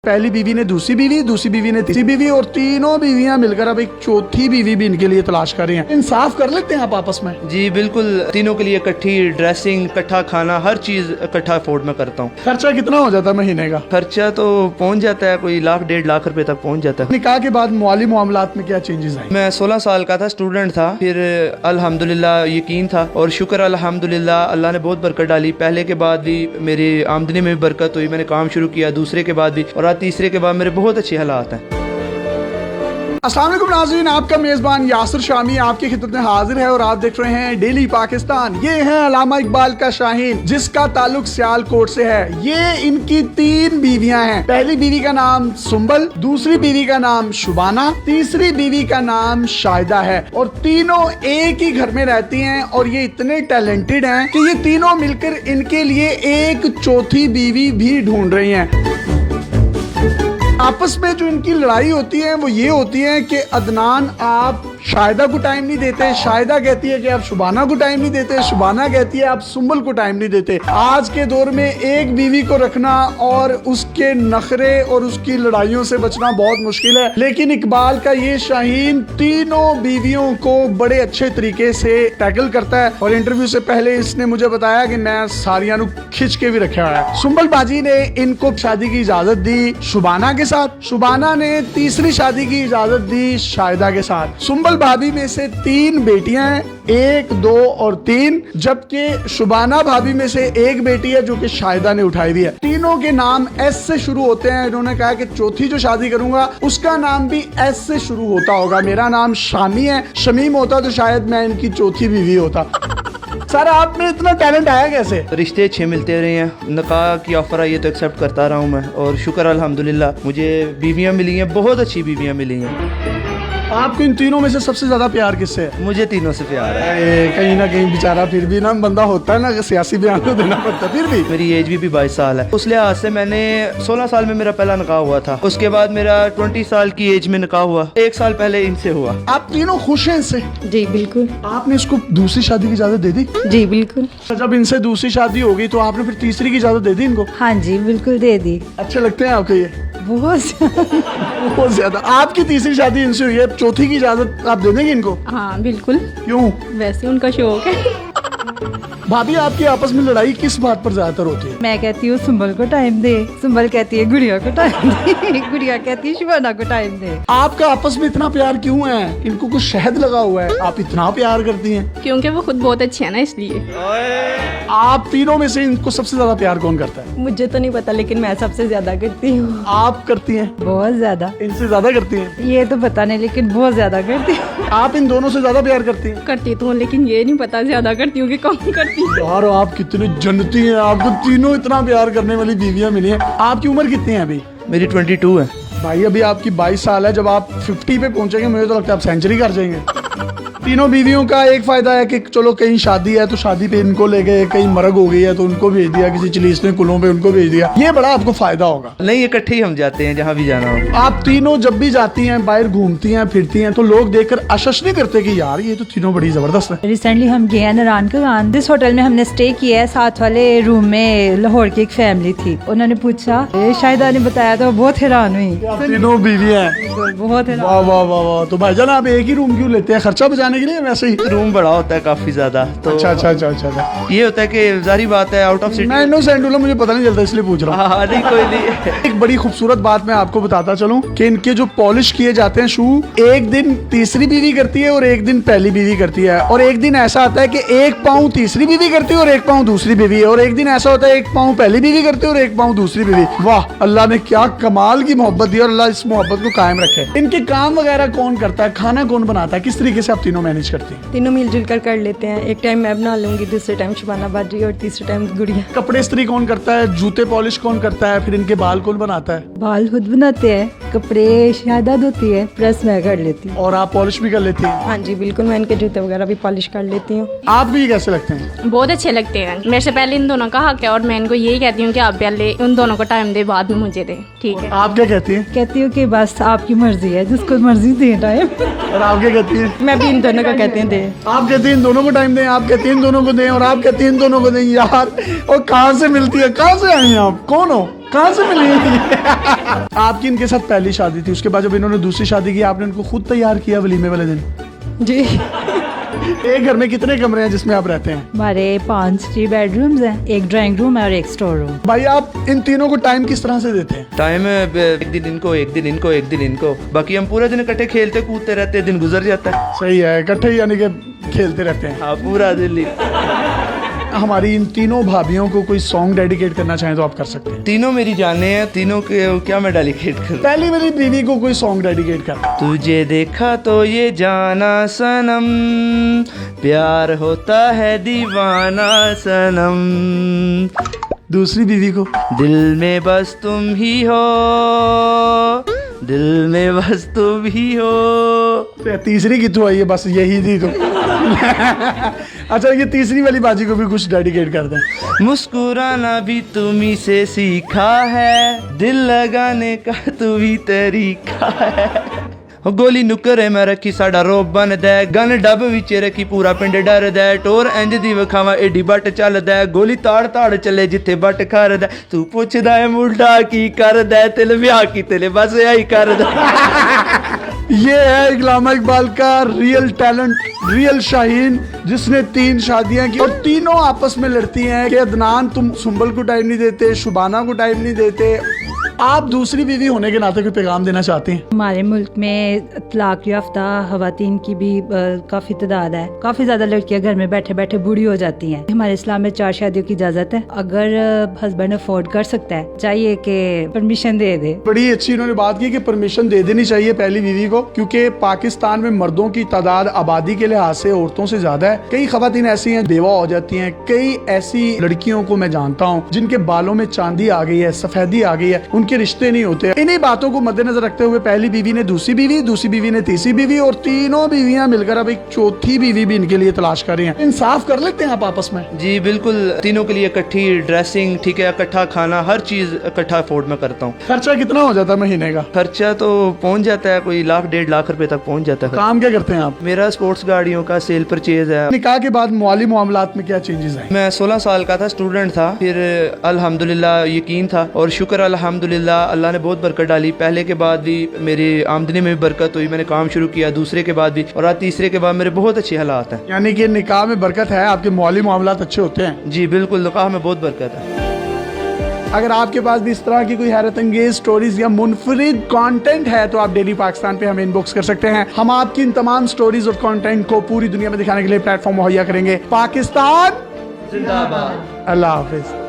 पहली बीवी ने दूसरी बीवी ने तीसरी बीवी और तीनों बीवियां मिलकर अब एक चौथी बीवी भी इनके लिए तलाश कर रही हैं। इंसाफ कर लेते हैं आप आपस में? जी बिल्कुल, तीनों के लिए इकट्ठी ड्रेसिंग, इकट्ठा खाना, हर चीज इकट्ठा अफोर्ड में करता हूँ। खर्चा कितना हो जाता है महीने का? खर्चा तो पहुँच जाता है कोई 1,00,000-1,50,000 रुपए तक पहुँच जाता है। निकाह के बाद माली मामलात में क्या चेंजेस आए? मैं 16 साल का था, स्टूडेंट था, फिर अल्हम्दुलिल्लाह यकीन था और शुक्र अल्हम्दुलिल्लाह अल्लाह ने बहुत बरकत डाली। पहले के बाद भी मेरी आमदनी में भी बरकत हुई, मैंने काम शुरू किया, दूसरे के बाद भी, और आज तीसरे के बाद मेरे बहुत अच्छे हालात हैं। अस्सलाम वालेकुम नाज़रीन, आपका मेज़बान यासिर शामी आपकी खिदमत में हाजिर है और आप देख रहे हैं डेली पाकिस्तान। ये है अल्लामा इकबाल का शाहीन, जिसका ताल्लुक सियालकोट से है। ये इनकी 3 बीवियां हैं। पहली बीवी का नाम सुंबल, दूसरी बीवी का नाम शुबाना, तीसरी बीवी का नाम शाहिदा है और तीनों एक ही घर में रहती हैं और ये इतने टैलेंटेड हैं कि ये तीनों मिलकर इनके लिए एक चौथी बीवी भी ढूंढ रही हैं। आपस में जो इनकी लड़ाई होती है वो ये होती है कि अदनान आप शाहिदा को टाइम नहीं देते, शाहिदा कहती है कि आप शुबाना को टाइम नहीं देते, शुबाना कहती है आप सुंबल को टाइम नहीं देते। आज के दौर में एक बीवी को रखना और उसके नखरे और उसकी लड़ाइयों से बचना बहुत मुश्किल है, लेकिन इकबाल का ये शाहीन तीनों बीवियों को बड़े अच्छे तरीके से टैकल करता है। और इंटरव्यू से पहले इसने मुझे बताया कि मैं सारियां खिंच के भी रखा है। सुंबल बाजी ने इनको शादी की इजाजत दी शुबाना के साथ, शुबाना ने तीसरी शादी की इजाजत दी शाहिदा के साथ। सुंबल भाभी में से 3 बेटियां हैं, 1, 2 और 3, जबकि शुबाना भाभी में से 1 बेटी है जो कि शाहिदा ने उठाई हुई है। तीनों के नाम एस से शुरू होते हैं। इन्होंने कहा कि चौथी जो शादी करूंगा उसका नाम भी एस से शुरू होता होगा। मेरा नाम शामी है, शमीम होता तो शायद मैं इनकी चौथी बीवी होता। सर आप में इतना टैलेंट आया कैसे? रिश्ते अच्छे मिलते रहे हैं, निकाह की ऑफर आई है तो एक्सेप्ट करता रहा हूँ मैं, और शुक्र अल्हम्दुलिल्लाह मुझे बीवियाँ मिली हैं, बहुत अच्छी बीवियाँ मिली हैं। आपको इन तीनों में से सबसे ज्यादा प्यार किससे है? मुझे तीनों से प्यार है। कहीं ना कहीं बेचारा फिर भी ना बंदा होता है ना कि सियासी बयान तो देना पड़ता है। फिर भी मेरी एज भी 22 साल है, उस लिहाज से मैंने 16 साल में मेरा पहला निकाह हुआ था, उसके बाद मेरा 20 साल की एज में निकाह हुआ, 1 साल पहले इनसे हुआ। आप तीनों खुश हैं इससे? जी बिल्कुल। आपने इसको दूसरी शादी की इजाजत दे दी? जी बिल्कुल। जब इनसे दूसरी शादी हो गई तो आपने फिर तीसरी की इजाजत दे दी इनको? हाँ जी बिल्कुल दे दी। अच्छे लगते हैं आपको ये? बहुत ज्यादा। आपकी तीसरी शादी इनसे हुई है, चौथी की इजाजत आप दे देंगे इनको? हाँ बिल्कुल। क्यों? वैसे उनका शौक है। भाभी आपकी आपस में लड़ाई किस बात पर ज्यादातर होती है? मैं कहती हूँ सुंबल को टाइम दे, सुंबल कहती है गुड़िया को टाइम दे, गुड़िया कहती है शुबाना को टाइम दे। आपका आपस में इतना प्यार क्यों है? इनको कुछ शहद लगा हुआ है, आप इतना प्यार करती हैं? क्योंकि वो खुद बहुत अच्छी है ना, इसलिए। आप तीनों में से इनको सबसे ज्यादा प्यार कौन करता है? मुझे तो नहीं पता, लेकिन मैं सबसे ज्यादा करती हूँ। आप करती हैं? बहुत ज्यादा। इनसे ज्यादा करती हैं? ये तो पता नहीं, लेकिन बहुत ज्यादा करती हूँ। आप इन दोनों से ज्यादा प्यार करती हैं? करती तो हूँ, लेकिन ये नहीं पता ज्यादा करती हूँ कि कम करती हूँ। यार आप कितने जन्नती हैं, आपको तीनों इतना प्यार करने वाली बीवियां मिली हैं। आपकी उम्र कितनी है अभी? मेरी 22 है। भाई अभी आपकी 22 साल है, जब आप 50 पे पहुंचेंगे मुझे तो लगता है आप सेंचुरी कर जाएंगे। तीनों बीवियों का एक फायदा है कि चलो कहीं शादी है तो शादी पे इनको ले गए, कहीं मरग हो गई है तो उनको भेज दिया, किसी चिलीसने कुलों पे उनको भेज दिया। ये बड़ा आपको फायदा होगा। नहीं, इकट्ठे ही हम जाते हैं जहाँ भी जाना हो। आप तीनों जब भी जाती हैं, बाहर घूमती हैं, फिरती हैं, तो लोग देखकर आशश नहीं करते कि यार ये तो तीनों बड़ी जबरदस्त है? रिसेंटली हम गए हैं नारायण का, जिस होटल में हमने स्टे किया है, साथ वाले रूम में लाहौर की एक फैमिली थी। उन्होंने पूछा, शाहिदा ने बताया तो बहुत हैरान हुई। आप तीनों बीवी हैं? बहुत हैरान। वाह वाह वाह वाह। तो भाईजान आप एक ही रूम क्यों लेते हैं? खर्चा बचाने के लिए? वैसे ही रूम बड़ा होता है काफी ज्यादा, तो अच्छा। ये होता है कि जारी बात है आउट ऑफ सिटी। मैं इनोसेंट हूं, मुझे पता नहीं चलता इसलिए पूछ रहा हूँ। हाँ नहीं कोई नहीं। एक बड़ी खूबसूरत बात मैं आपको बताता चलूं कि इनके जो पॉलिश किए जाते हैं शू, एक दिन तीसरी बीवी करती है और एक दिन पहली बीवी करती है, और एक दिन ऐसा आता है कि 1 पाँव तीसरी बीवी करती है और 1 पाँव दूसरी बीवी, और एक दिन ऐसा होता है 1 पाँव पहली बीवी करती है और 1 पाँव दूसरी बीवी। वाह, अल्लाह ने क्या कमाल की मोहब्बत दी और अल्लाह इस मोहब्बत को कायम रखे। इनके काम वगैरह कौन करता है? खाना कौन बनाता है? किस तरीके से आप तीनों मैनेज करती हैं? तीनों मिलजुल कर लेते हैं। एक टाइम मैं बना लूंगी, दूसरे टाइम शुबाना बाजी और तीसरे टाइम गुड़िया। कपड़े इस्त्री कौन करता है? जूते पॉलिश कौन करता है? फिर इनके बाल कौन बनाता है? बाल खुद बनाते हैं, कपड़े शाहिदा धोती है, प्रेस मैं कर लेती हूँ। और आप पॉलिश भी कर लेती हैं? हाँ जी बिल्कुल, मैं इनके जूते वगैरह भी पॉलिश कर लेती हूँ। आप भी कैसे लगते हैं? बहुत अच्छे लगते हैं। मेरे से पहले इन दोनों का हक है और मैं इनको यही कहती हूँ कि आप पहले उन दोनों को टाइम दे, बाद में मुझे दे। ठीक है। आप क्या कहती हैं? कहती हूँ कि बस आपकी मर्जी है, जिसको मर्जी दे टाइम। और आप क्या कहती हैं? मैं भी इन दोनों का कहती हूँ दे। आप कहती हैं इन दोनों को टाइम दें, आप कहती हैं इन दोनों को दें, और आप कहती हैं इन दोनों को दें। यार और कहाँ से मिलती है? कहाँ से आई हैं आप? कौन हो? कहाँ से मिली आपकी इनके साथ पहली शादी थी, उसके बाद जब इन्होंने दूसरी शादी की आपने इनको खुद तैयार किया वलीमे वाले दिन? जी। एक घर में कितने कमरे हैं जिसमें आप रहते हैं? हमारे 3 बेडरूम्स हैं, एक ड्राइंग रूम है और एक स्टोर रूम। भाई आप इन तीनों को टाइम किस तरह से देते हैं? टाइम एक दिन इनको, एक दिन इनको, एक दिन इनको, बाकी हम पूरा दिन इकट्ठे खेलते कूदते रहते हैं, दिन गुजर जाता है। सही है, इकट्ठे यानी कि खेलते रहते हैं। हाँ, पूरा दिन ही। हमारी इन तीनों भाभियों को कोई सॉन्ग डेडिकेट करना चाहें तो आप कर सकते हैं। तीनों मेरी जाने हैं, तीनों के क्या मैं डेडिकेट करूं? पहली मेरी बीवी को कोई सॉन्ग डेडिकेट कर। तुझे देखा तो ये जाना सनम, प्यार होता है दीवाना सनम, दूसरी बीवी को दिल में बस तुम ही हो, दिल में बस तुम ही हो। तीसरी कितु आई है? बस यही थी तो अच्छा, ये तीसरी वाली बाजी को भी कुछ डेडिकेट कर दें। मुस्कुराना भी तुम्ही से सीखा है, दिल लगाने का तू भी तरीका है। गोली नुकरे मैं रखी साडा रोब बन दे, गन डब विच रखी पूरा पिंड डर दे, टोर इंज दी विखावा एडी बट चल दे, गोली ताड़ ताड़ चले जिथे बट कर दे, तू पुछदा है मुंडा की कर दे, तिल ब्याह की तिल बस यही कर दे। ये है इकलामा इकबाल का रियल टैलेंट, रियल शाहीन, जिसने 3 शादियां की और तीनों आपस में लड़ती हैं कि अदनान तुम सुंबल को टाइम नहीं देते, शुबाना को टाइम नहीं देते। आप दूसरी बीवी होने के नाते कोई पैगाम देना चाहते हैं? हमारे मुल्क में तलाक याफ्ता खवातीन की भी काफी तादाद है। काफी ज्यादा लड़कियां घर में बैठे बैठे बूढ़ी हो जाती हैं। हमारे इस्लाम में 4 शादियों की इजाजत है। अगर हस्बैंड अफोर्ड कर सकता है, चाहिए कि परमिशन दे दे। बड़ी अच्छी इन्होंने बात की कि परमिशन दे देनी चाहिए पहली बीवी को, क्योंकि पाकिस्तान में मर्दों की तादाद आबादी के लिहाज से औरतों से ज्यादा है। कई खवातीन ऐसी हैं बेवा हो जाती हैं। कई ऐसी लड़कियों को मैं जानता हूँ जिनके बालों में चांदी आ गई है, सफेदी आ गई है, उनके रिश्ते नहीं होते। इन्हीं बातों को मद्देनजर रखते हुए पहली बीवी ने दूसरी बीवी, दूसरी बीवी ने तीसरी बीवी और तीनों बीवियां मिलकर अब एक चौथी बीवी भी इनके लिए तलाश कर रही हैं। इंसाफ कर लेते हैं आप आपस में? जी बिल्कुल, तीनों के लिए इकट्ठी ड्रेसिंग, ठीक है, इकट्ठा खाना, हर चीज इकट्ठा अफोर्ड में करता हूँ। खर्चा कितना हो जाता है महीने का? खर्चा तो पहुँच जाता है कोई 1 लाख 1.5 लाख रुपए तक पहुँच जाता है। काम क्या करते हैं आप? मेरा स्पोर्ट्स गाड़ियों का सेल परचेज है। निकाह के बाद माली मामलात में क्या चेंजेस आए? मैं 16 साल का था, स्टूडेंट था, फिर अल्हम्दुलिल्लाह यकीन था और शुक्र अल्हम्दुलिल्लाह अल्लाह ने बहुत बरकत डाली। पहले के बाद भी मेरी आमदनी में भी बरकत हुई, मैंने काम शुरू किया, दूसरे के बाद भी, और आज तीसरे के बाद मेरे बहुत अच्छे हालात हैं। यानी कि निकाह में बरकत है, आपके माली मामलात अच्छे होते हैं? जी बिल्कुल, निकाह में बहुत बरकत है। अगर आपके पास भी इस तरह की कोई हैरत अंगेज स्टोरीज या मुनफरिद कंटेंट है तो आप डेली पाकिस्तान पे हमें इनबॉक्स कर सकते हैं। हम आपकी इन तमाम स्टोरीज और कंटेंट को पूरी दुनिया में दिखाने के लिए प्लेटफॉर्म मुहैया करेंगे। पाकिस्तान जिंदाबाद। अल्लाह हाफिज।